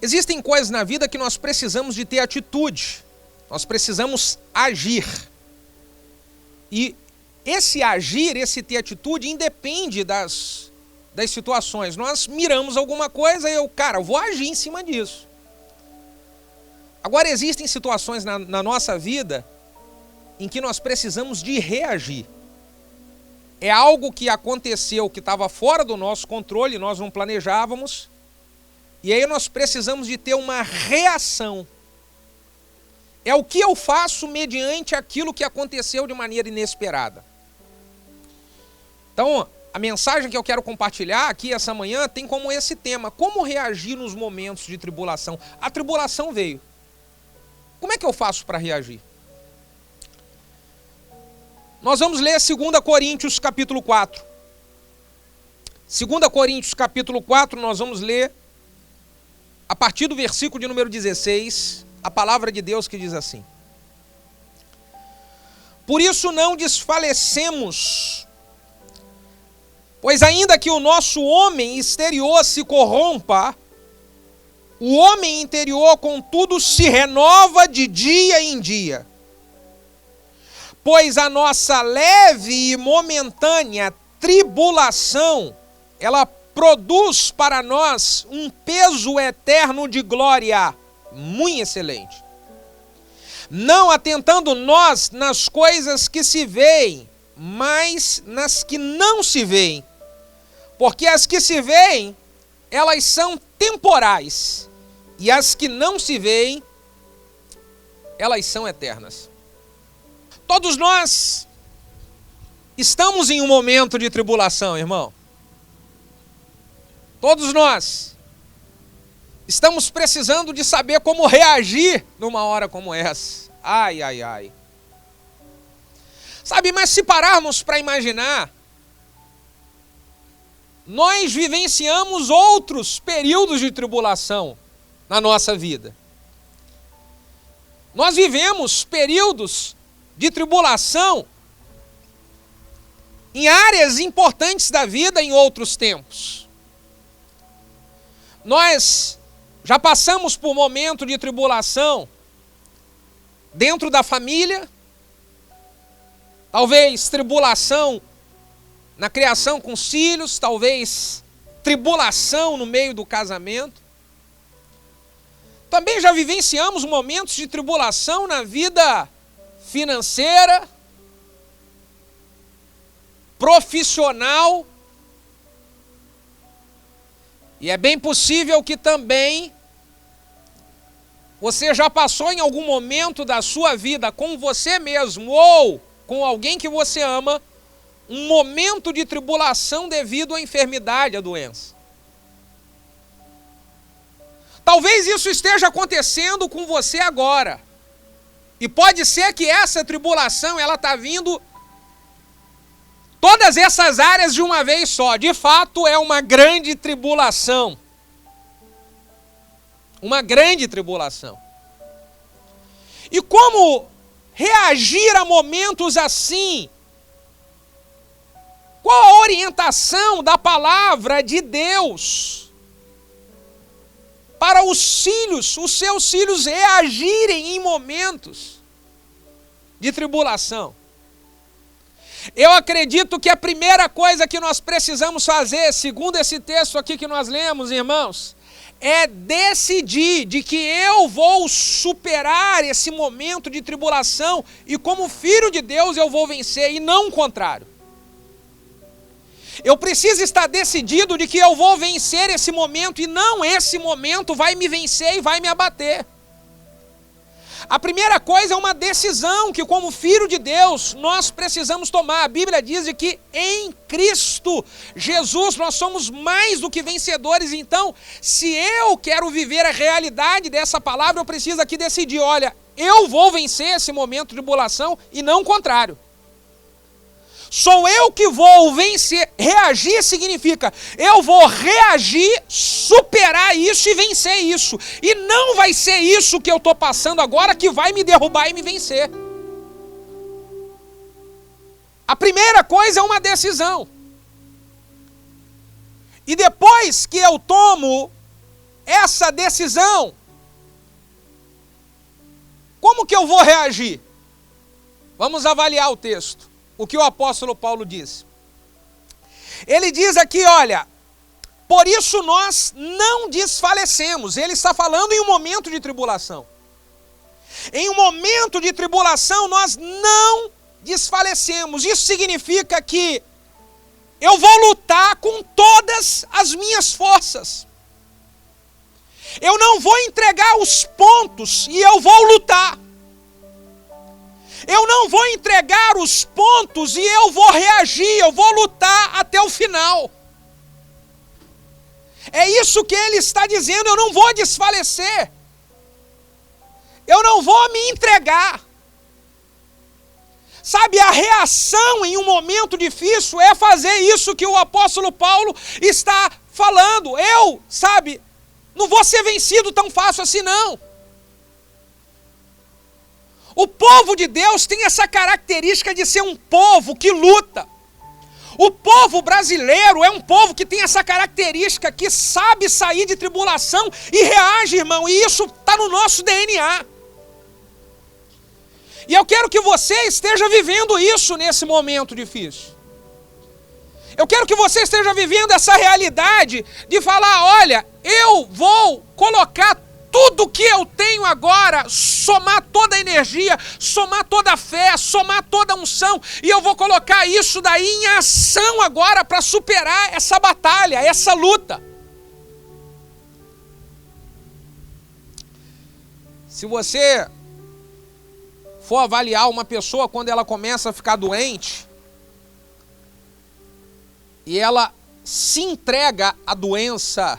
Existem coisas na vida que nós precisamos de ter atitude, nós precisamos agir. E esse agir, esse ter atitude, independe das situações. Nós miramos alguma coisa e eu vou agir em cima disso. Agora, existem situações na nossa vida em que nós precisamos de reagir. É algo que aconteceu, que estava fora do nosso controle, nós não planejávamos, e aí nós precisamos de ter uma reação. É o que eu faço mediante aquilo que aconteceu de maneira inesperada. Então, a mensagem que eu quero compartilhar aqui essa manhã tem como esse tema: como reagir nos momentos de tribulação. A tribulação veio. Como é que eu faço para reagir? Nós vamos ler 2 Coríntios capítulo 4. 2 Coríntios capítulo 4, nós vamos ler a partir do versículo de número 16, a palavra de Deus que diz assim: por isso não desfalecemos, pois ainda que o nosso homem exterior se corrompa, o homem interior, contudo, se renova de dia em dia. Pois a nossa leve e momentânea tribulação, ela produz para nós um peso eterno de glória muito excelente. Não atentando nós nas coisas que se veem, mas nas que não se veem. Porque as que se veem, elas são temporais, e as que não se veem, elas são eternas. Todos nós estamos em um momento de tribulação, irmão. Todos nós estamos precisando de saber como reagir numa hora como essa. Ai, ai, ai. Sabe, mas se pararmos para imaginar, nós vivenciamos outros períodos de tribulação na nossa vida. Nós vivemos períodos de tribulação em áreas importantes da vida em outros tempos. Nós já passamos por momento de tribulação dentro da família, talvez tribulação na criação com os filhos, talvez tribulação no meio do casamento. Também já vivenciamos momentos de tribulação na vida financeira, profissional, e é bem possível que também você já passou em algum momento da sua vida com você mesmo ou com alguém que você ama um momento de tribulação devido à enfermidade, à doença. Talvez isso esteja acontecendo com você agora. E pode ser que essa tribulação, ela está vindo todas essas áreas de uma vez só. De fato, é uma grande tribulação. Uma grande tribulação. E como reagir a momentos assim? Qual a orientação da palavra de Deus para os filhos, os seus filhos reagirem em momentos de tribulação? Eu acredito que a primeira coisa que nós precisamos fazer, segundo esse texto aqui que nós lemos, irmãos, é decidir de que eu vou superar esse momento de tribulação e como filho de Deus eu vou vencer e não o contrário. Eu preciso estar decidido de que eu vou vencer esse momento e não esse momento vai me vencer e vai me abater. A primeira coisa é uma decisão que, como filho de Deus, nós precisamos tomar. A Bíblia diz que em Cristo Jesus nós somos mais do que vencedores. Então, se eu quero viver a realidade dessa palavra, eu preciso aqui decidir, olha, eu vou vencer esse momento de tribulação e não o contrário. Sou eu que vou vencer. Reagir significa eu vou reagir, superar isso e vencer isso. E não vai ser isso que eu estou passando agora que vai me derrubar e me vencer. A primeira coisa é uma decisão. E depois que eu tomo essa decisão, como que eu vou reagir? Vamos avaliar o texto. O que o apóstolo Paulo diz. Ele diz aqui, olha, por isso nós não desfalecemos. Ele está falando em um momento de tribulação. Em um momento de tribulação nós não desfalecemos. Isso significa que eu vou lutar com todas as minhas forças. Eu não vou entregar os pontos e eu vou lutar. Eu não vou entregar os pontos e eu vou reagir, eu vou lutar até o final. É isso que ele está dizendo, eu não vou desfalecer. Eu não vou me entregar. Sabe, a reação em um momento difícil é fazer isso que o apóstolo Paulo está falando. Eu, sabe, não vou ser vencido tão fácil assim não. O povo de Deus tem essa característica de ser um povo que luta. O povo brasileiro é um povo que tem essa característica, que sabe sair de tribulação e reage, irmão, e isso está no nosso DNA. E eu quero que você esteja vivendo isso nesse momento difícil. Eu quero que você esteja vivendo essa realidade de falar, olha, eu vou colocar tudo que eu tenho agora, somar toda a energia, somar toda a fé, somar toda a unção, e eu vou colocar isso daí em ação agora para superar essa batalha, essa luta. Se você for avaliar uma pessoa quando ela começa a ficar doente, e ela se entrega à doença,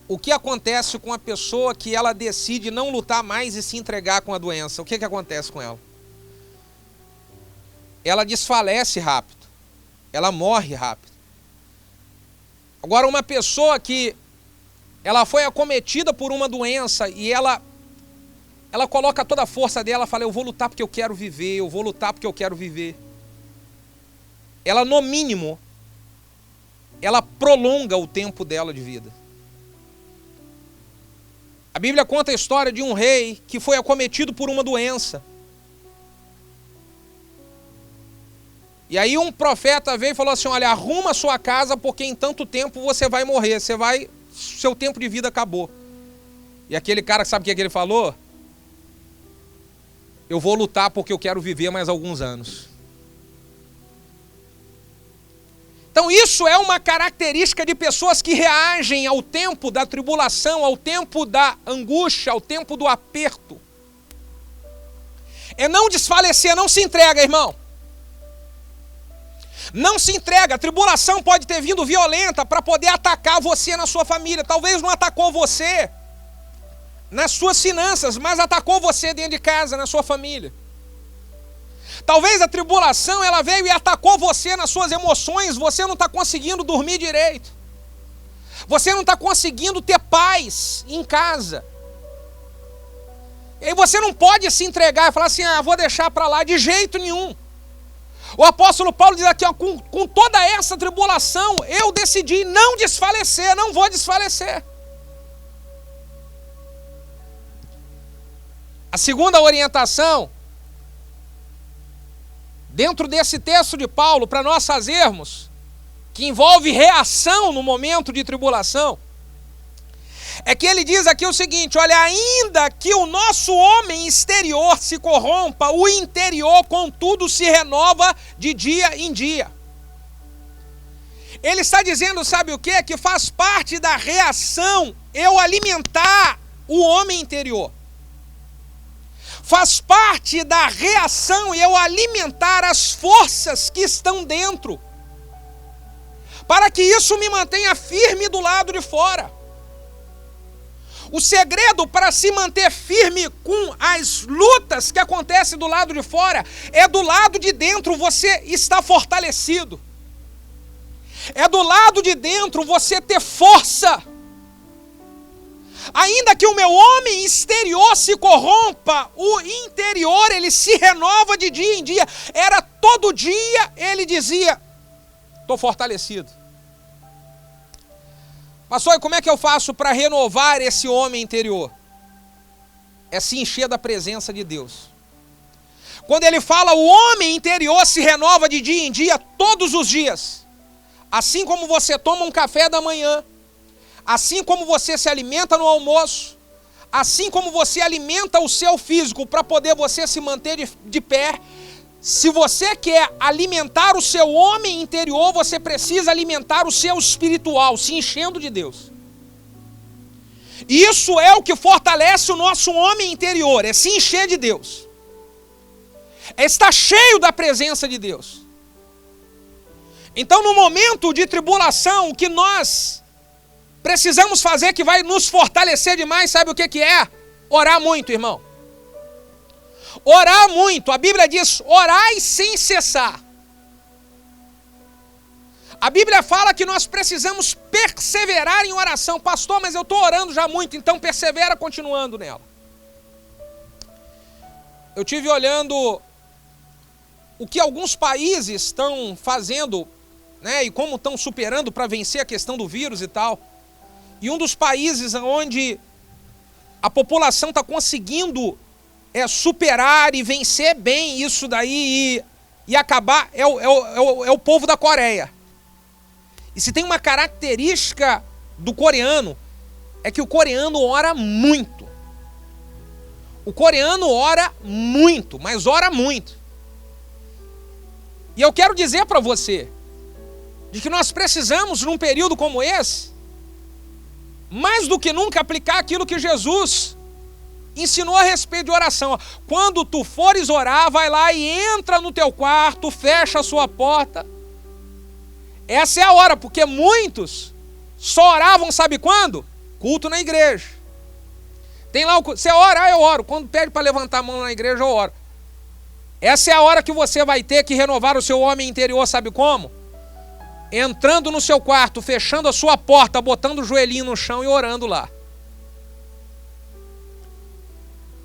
o que acontece com a pessoa que ela decide não lutar mais e se entregar com a doença? O que acontece com ela? Ela desfalece rápido. Ela morre rápido. Agora, uma pessoa que ela foi acometida por uma doença e ela coloca toda a força dela, fala, eu vou lutar porque eu quero viver, eu vou lutar porque eu quero viver. Ela, no mínimo, ela prolonga o tempo dela de vida. A Bíblia conta a história de um rei que foi acometido por uma doença. E aí um profeta veio e falou assim, olha, arruma a sua casa porque em tanto tempo você vai morrer, seu tempo de vida acabou. E aquele cara, sabe o que ele falou? Eu vou lutar porque eu quero viver mais alguns anos. Então isso é uma característica de pessoas que reagem ao tempo da tribulação, ao tempo da angústia, ao tempo do aperto. É não desfalecer, não se entrega, irmão. Não se entrega. A tribulação pode ter vindo violenta para poder atacar você na sua família. Talvez não atacou você nas suas finanças, mas atacou você dentro de casa, na sua família. Talvez a tribulação ela veio e atacou você nas suas emoções, você não está conseguindo dormir direito. Você não está conseguindo ter paz em casa. E aí você não pode se entregar e falar assim, vou deixar para lá, de jeito nenhum. O apóstolo Paulo diz aqui, ó, com toda essa tribulação, eu decidi não desfalecer, não vou desfalecer. A segunda orientação, dentro desse texto de Paulo, para nós fazermos, que envolve reação no momento de tribulação, é que ele diz aqui o seguinte, olha, ainda que o nosso homem exterior se corrompa, o interior, contudo, se renova de dia em dia. Ele está dizendo, sabe o quê? Que faz parte da reação eu alimentar o homem interior. Faz parte da reação eu alimentar as forças que estão dentro, para que isso me mantenha firme do lado de fora. O segredo para se manter firme com as lutas que acontecem do lado de fora é do lado de dentro você estar fortalecido. É do lado de dentro você ter força. Ainda que o meu homem exterior se corrompa, o interior ele se renova de dia em dia. Era todo dia ele dizia, estou fortalecido. Pastor, e como é que eu faço para renovar esse homem interior? É se encher da presença de Deus. Quando ele fala, o homem interior se renova de dia em dia, todos os dias. Assim como você toma um café da manhã, assim como você se alimenta no almoço, assim como você alimenta o seu físico para poder você se manter de pé, se você quer alimentar o seu homem interior, você precisa alimentar o seu espiritual, se enchendo de Deus. Isso é o que fortalece o nosso homem interior, é se encher de Deus. É estar cheio da presença de Deus. Então, no momento de tribulação, o que nós precisamos fazer que vai nos fortalecer demais, sabe o que é? Orar muito, irmão. Orar muito. A Bíblia diz, orai sem cessar. A Bíblia fala que nós precisamos perseverar em oração. Pastor, mas eu estou orando já muito, então persevera continuando nela. Eu tive olhando o que alguns países estão fazendo, né, e como estão superando para vencer a questão do vírus e tal. E um dos países onde a população está conseguindo superar e vencer bem isso daí e acabar é o povo da Coreia. E se tem uma característica do coreano, é que o coreano ora muito. O coreano ora muito, mas ora muito. E eu quero dizer para você, de que nós precisamos, num período como esse, mais do que nunca aplicar aquilo que Jesus ensinou a respeito de oração. Quando tu fores orar, vai lá e entra no teu quarto, fecha a sua porta. Essa é a hora, porque muitos só oravam, sabe quando? Culto na igreja. Tem lá, você ora, eu oro. Quando pede para levantar a mão na igreja, eu oro. Essa é a hora que você vai ter que renovar o seu homem interior, sabe como? Entrando no seu quarto, fechando a sua porta, botando o joelhinho no chão e orando lá.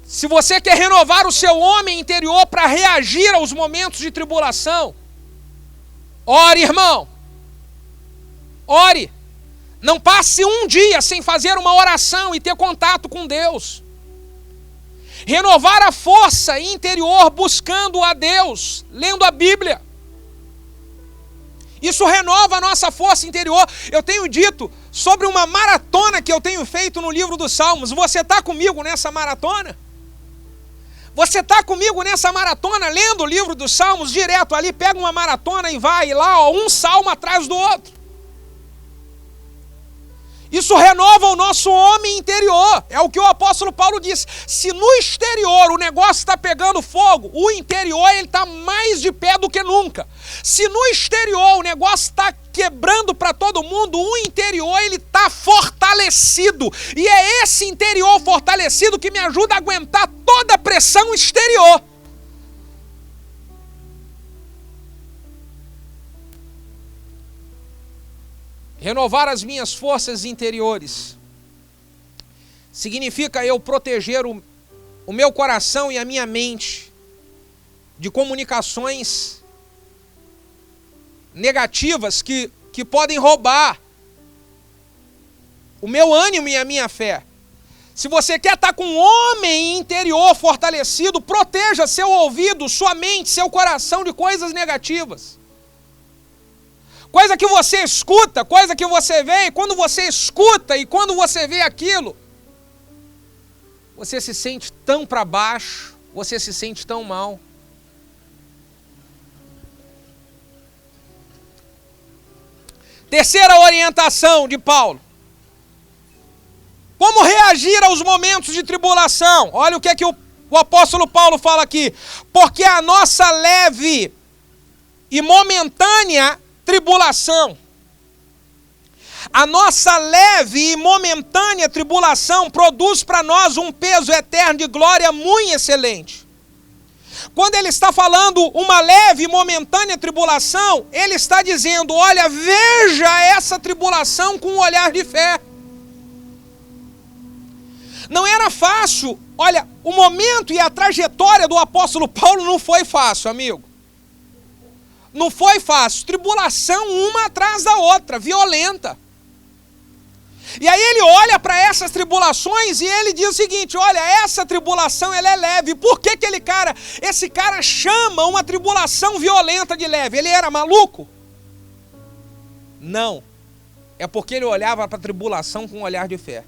Se você quer renovar o seu homem interior para reagir aos momentos de tribulação, ore, irmão. Ore. Não passe um dia sem fazer uma oração e ter contato com Deus. Renovar a força interior buscando a Deus, lendo a Bíblia. Isso renova a nossa força interior. Eu tenho dito sobre uma maratona que eu tenho feito no livro dos Salmos. Você está comigo nessa maratona? Você está comigo nessa maratona, lendo o livro dos Salmos direto ali, pega uma maratona e vai lá, ó, um salmo atrás do outro. Isso renova o nosso homem interior. É o que o apóstolo Paulo disse. Se no exterior o negócio está pegando fogo, o interior ele está mais de pé do que nunca. Se no exterior o negócio está quebrando para todo mundo, o interior ele está fortalecido. E é esse interior fortalecido que me ajuda a aguentar toda a pressão exterior. Renovar as minhas forças interiores significa eu proteger o meu coração e a minha mente de comunicações negativas que podem roubar o meu ânimo e a minha fé. Se você quer estar com um homem interior fortalecido, proteja seu ouvido, sua mente, seu coração de coisas negativas. Coisa que você escuta, coisa que você vê, e quando você escuta e quando você vê aquilo, você se sente tão para baixo, você se sente tão mal. Terceira orientação de Paulo. Como reagir aos momentos de tribulação? Olha o que é que o apóstolo Paulo fala aqui. Porque a nossa leve e momentânea tribulação. A nossa leve e momentânea tribulação produz para nós um peso eterno de glória muito excelente. Quando ele está falando uma leve e momentânea tribulação, ele está dizendo, olha, veja essa tribulação com um olhar de fé. Não era fácil, olha, o momento e a trajetória do apóstolo Paulo não foi fácil, amigo. Não foi fácil, tribulação uma atrás da outra, violenta. E aí ele olha para essas tribulações e ele diz o seguinte: olha, essa tribulação ela é leve. Por que esse cara chama uma tribulação violenta de leve? Ele era maluco? Não. É porque ele olhava para a tribulação com um olhar de fé.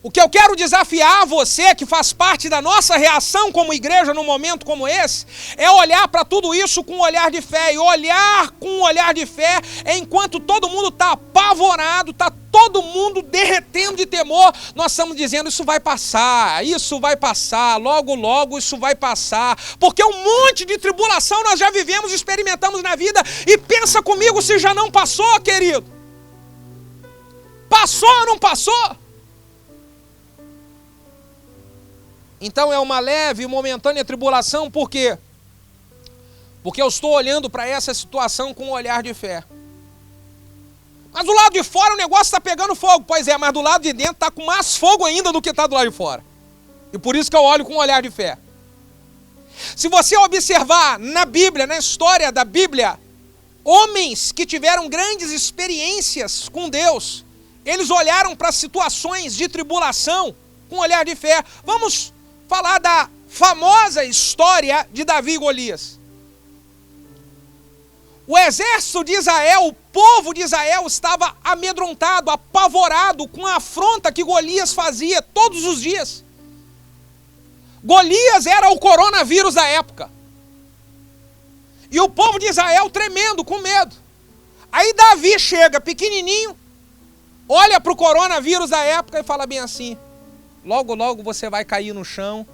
O que eu quero desafiar você, que faz parte da nossa reação como igreja num momento como esse, é olhar para tudo isso com um olhar de fé. E olhar com um olhar de fé é enquanto todo mundo está apavorado, está todo mundo derretendo de temor, nós estamos dizendo: isso vai passar, logo, logo isso vai passar. Porque um monte de tribulação nós já vivemos, experimentamos na vida. E pensa comigo se já não passou, querido. Passou ou não passou? Então é uma leve e momentânea tribulação, por quê? Porque eu estou olhando para essa situação com um olhar de fé. Mas do lado de fora o negócio está pegando fogo. Pois é, mas do lado de dentro está com mais fogo ainda do que está do lado de fora. E por isso que eu olho com um olhar de fé. Se você observar na Bíblia, na história da Bíblia, homens que tiveram grandes experiências com Deus, eles olharam para situações de tribulação com um olhar de fé. Vamos falar da famosa história de Davi e Golias. O exército de Israel, o povo de Israel estava amedrontado, apavorado com a afronta que Golias fazia todos os dias. Golias era o coronavírus da época. E o povo de Israel tremendo, com medo. Aí Davi chega pequenininho, olha para o coronavírus da época e fala bem assim: logo, logo você vai cair no chão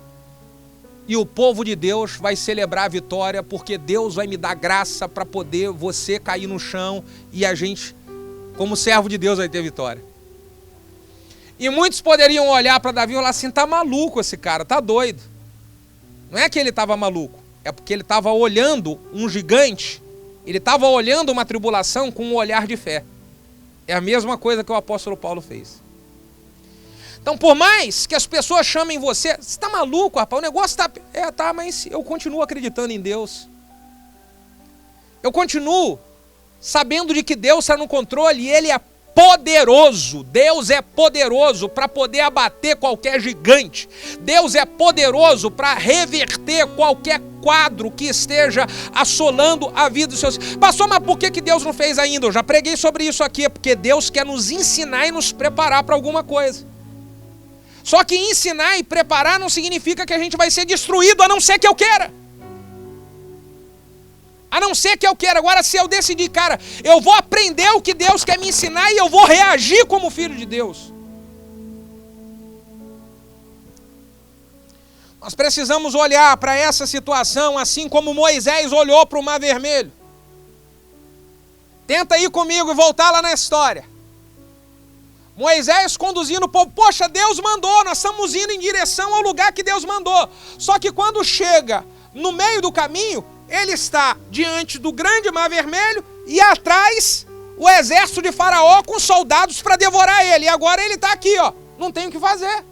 e o povo de Deus vai celebrar a vitória, porque Deus vai me dar graça para poder você cair no chão e a gente, como servo de Deus, vai ter vitória. E muitos poderiam olhar para Davi e falar assim: tá maluco esse cara, tá doido. Não é que ele estava maluco, é porque ele estava olhando um gigante, ele estava olhando uma tribulação com um olhar de fé. É a mesma coisa que o apóstolo Paulo fez. Então, por mais que as pessoas chamem você: você está maluco, rapaz, o negócio está... tá, mas eu continuo acreditando em Deus. Eu continuo sabendo de que Deus está no controle e Ele é poderoso. Deus é poderoso para poder abater qualquer gigante. Deus é poderoso para reverter qualquer quadro que esteja assolando a vida dos seus... Pastor, mas por que Deus não fez ainda? Eu já preguei sobre isso aqui. É porque Deus quer nos ensinar e nos preparar para alguma coisa. Só que ensinar e preparar não significa que a gente vai ser destruído, a não ser que eu queira. A não ser que eu queira. Agora, se eu decidir, cara, eu vou aprender o que Deus quer me ensinar e eu vou reagir como filho de Deus. Nós precisamos olhar para essa situação assim como Moisés olhou para o Mar Vermelho. Tenta ir comigo e voltar lá na história. Moisés conduzindo o povo. Poxa, Deus mandou, nós estamos indo em direção ao lugar que Deus mandou. Só que quando chega no meio do caminho, ele está diante do grande Mar Vermelho e atrás o exército de Faraó com soldados para devorar ele. E agora ele está aqui, ó, não tem o que fazer.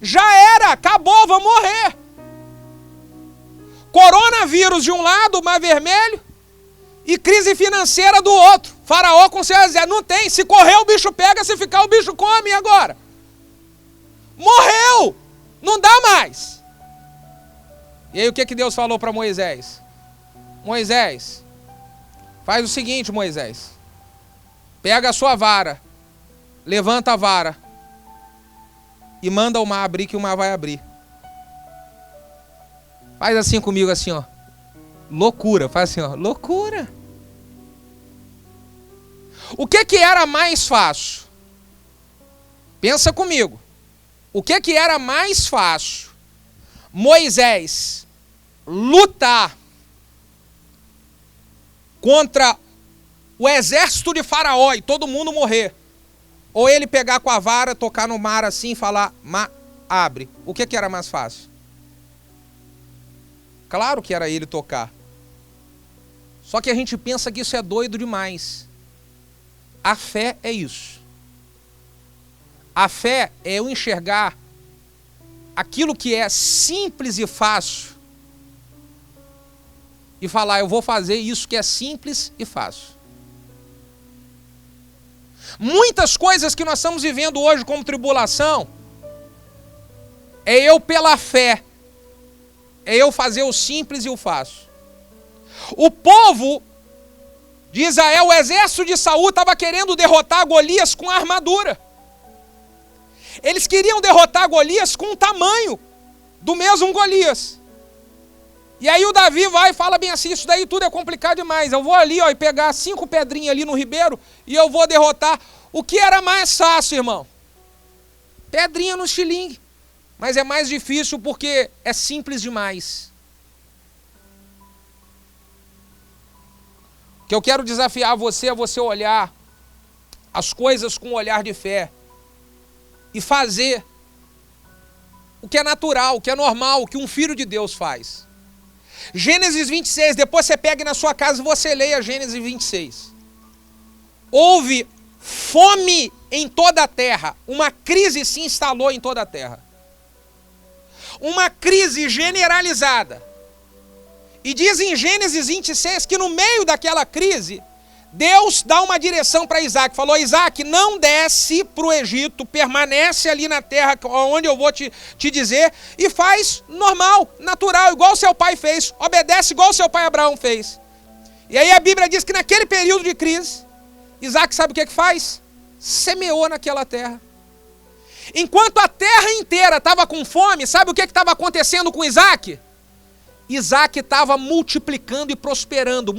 Já era, acabou, vou morrer. Coronavírus de um lado, Mar Vermelho, e crise financeira do outro. Faraó com seu exército. Não tem. Se correr o bicho pega, se ficar o bicho come. E agora? Morreu. Não dá mais. E aí o que Deus falou para Moisés? Moisés, faz o seguinte, Moisés. Pega a sua vara. Levanta a vara. E manda o mar abrir, que o mar vai abrir. Faz assim comigo, assim, ó. Loucura. Faz assim, ó. Loucura. O que era mais fácil? Pensa comigo. O que era mais fácil? Moisés lutar contra o exército de Faraó e todo mundo morrer. Ou ele pegar com a vara, tocar no mar assim e falar: mar, abre. O que era mais fácil? Claro que era ele tocar. Só que a gente pensa que isso é doido demais. A fé é isso. A fé é eu enxergar aquilo que é simples e fácil e falar: eu vou fazer isso que é simples e fácil. Muitas coisas que nós estamos vivendo hoje como tribulação, é eu pela fé, é eu fazer o simples e o fácil. O povo de Israel, o exército de Saul, estava querendo derrotar Golias com armadura. Eles queriam derrotar Golias com o tamanho do mesmo Golias. E aí o Davi vai e fala bem assim, isso daí tudo é complicado demais. Eu vou ali, ó, e pegar 5 pedrinhas ali no ribeiro e eu vou derrotar. O que era mais fácil, irmão? Pedrinha no estilingue. Mas é mais difícil porque é simples demais. O que eu quero desafiar você é você olhar as coisas com um olhar de fé e fazer o que é natural, o que é normal, o que um filho de Deus faz. Gênesis 26, depois você pega na sua casa e você leia Gênesis 26. Houve fome em toda a terra, uma crise se instalou em toda a terra. Uma crise generalizada. E diz em Gênesis 26 que no meio daquela crise, Deus dá uma direção para Isaac. Falou, Isaac, não desce para o Egito, permanece ali na terra onde eu vou te dizer, e faz normal, natural, igual seu pai fez. Obedece igual seu pai Abraão fez. E aí a Bíblia diz que naquele período de crise, Isaac sabe o que faz? Semeou naquela terra. Enquanto a terra inteira estava com fome, sabe o que estava acontecendo com Isaac? Isaac estava multiplicando e prosperando,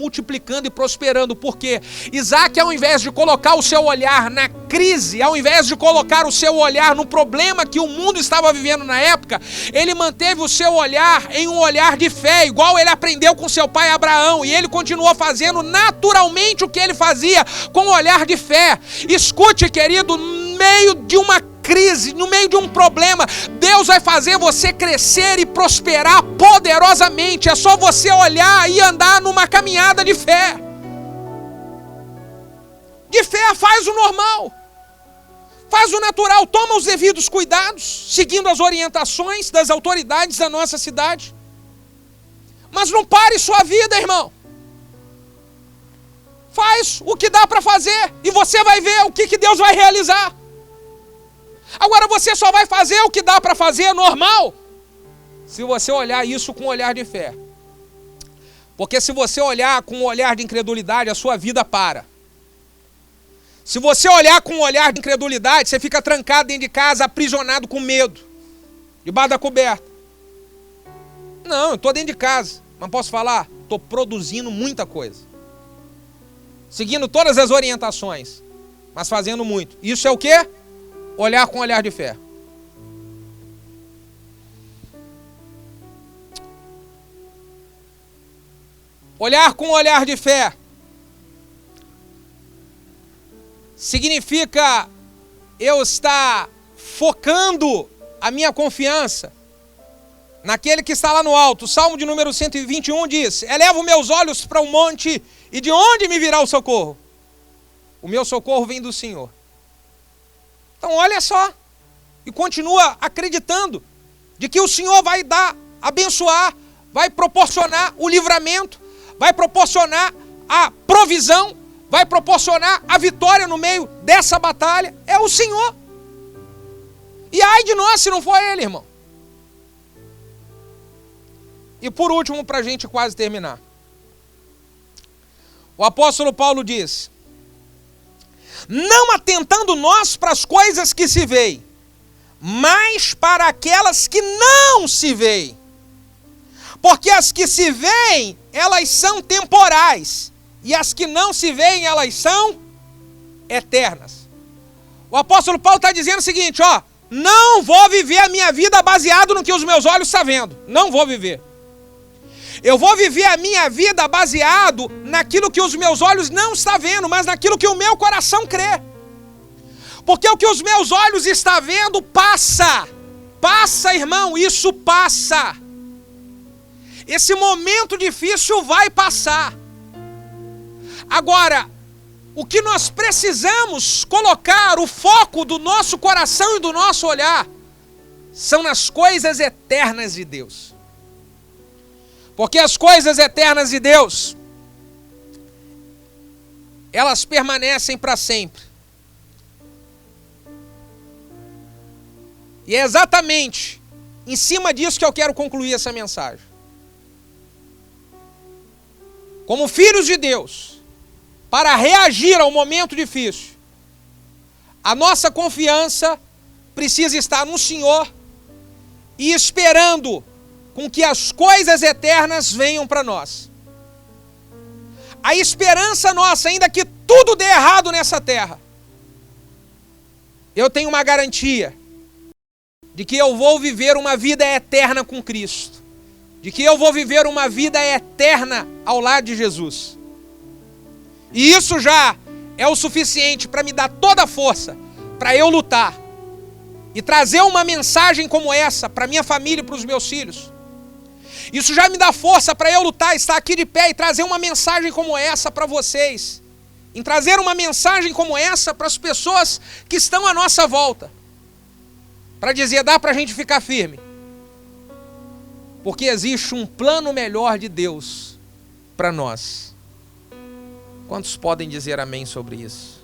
porque Isaac, ao invés de colocar o seu olhar na crise, ao invés de colocar o seu olhar no problema que o mundo estava vivendo na época, ele manteve o seu olhar em um olhar de fé, igual ele aprendeu com seu pai Abraão, e ele continuou fazendo naturalmente o que ele fazia com o olhar de fé. Escute, querido, no meio de uma crise, no meio de um problema, Deus vai fazer você crescer e prosperar poderosamente. É só você olhar e andar numa caminhada de fé. De fé, faz o normal, faz o natural, toma os devidos cuidados, seguindo as orientações das autoridades da nossa cidade. Mas não pare sua vida, irmão. Faz o que dá para fazer e você vai ver o que Deus vai realizar. Agora você só vai fazer o que dá para fazer normal se você olhar isso com um olhar de fé. Porque se você olhar com um olhar de incredulidade, a sua vida para. Se você olhar com um olhar de incredulidade, você fica trancado dentro de casa, aprisionado com medo, debaixo da coberta. Não, eu estou dentro de casa, mas posso falar? Estou produzindo muita coisa. Seguindo todas as orientações, mas fazendo muito. Isso é o quê? Olhar com olhar de fé. Olhar com olhar de fé significa eu estar focando a minha confiança naquele que está lá no alto. O Salmo de número 121 diz: elevo meus olhos para o monte, e de onde me virá o socorro? O meu socorro vem do Senhor. Então olha só, e continua acreditando de que o Senhor vai dar, abençoar, vai proporcionar o livramento, vai proporcionar a provisão, vai proporcionar a vitória no meio dessa batalha. É o Senhor. E ai de nós se não for Ele, irmão. E por último, para a gente quase terminar, o apóstolo Paulo diz: não atentando nós para as coisas que se veem, mas para aquelas que não se veem. Porque as que se veem, elas são temporais, e as que não se veem, elas são eternas. O apóstolo Paulo está dizendo o seguinte, ó: não vou viver a minha vida baseado no que os meus olhos estão vendo. Não vou viver. Eu vou viver a minha vida baseado naquilo que os meus olhos não estão vendo, mas naquilo que o meu coração crê. Porque o que os meus olhos estão vendo passa. Passa, irmão, isso passa. Esse momento difícil vai passar. Agora, o que nós precisamos colocar o foco do nosso coração e do nosso olhar são nas coisas eternas de Deus. Porque as coisas eternas de Deus, elas permanecem para sempre. E é exatamente em cima disso que eu quero concluir essa mensagem. Como filhos de Deus, para reagir ao momento difícil, a nossa confiança precisa estar no Senhor e esperando com que as coisas eternas venham para nós. A esperança nossa, ainda que tudo dê errado nessa terra, eu tenho uma garantia de que eu vou viver uma vida eterna com Cristo, de que eu vou viver uma vida eterna ao lado de Jesus. E isso já é o suficiente para me dar toda a força para eu lutar e trazer uma mensagem como essa para minha família e para os meus filhos. Isso já me dá força para eu lutar, estar aqui de pé e trazer uma mensagem como essa para vocês. Em trazer uma mensagem como essa para as pessoas que estão à nossa volta. Para dizer, dá para a gente ficar firme. Porque existe um plano melhor de Deus para nós. Quantos podem dizer amém sobre isso?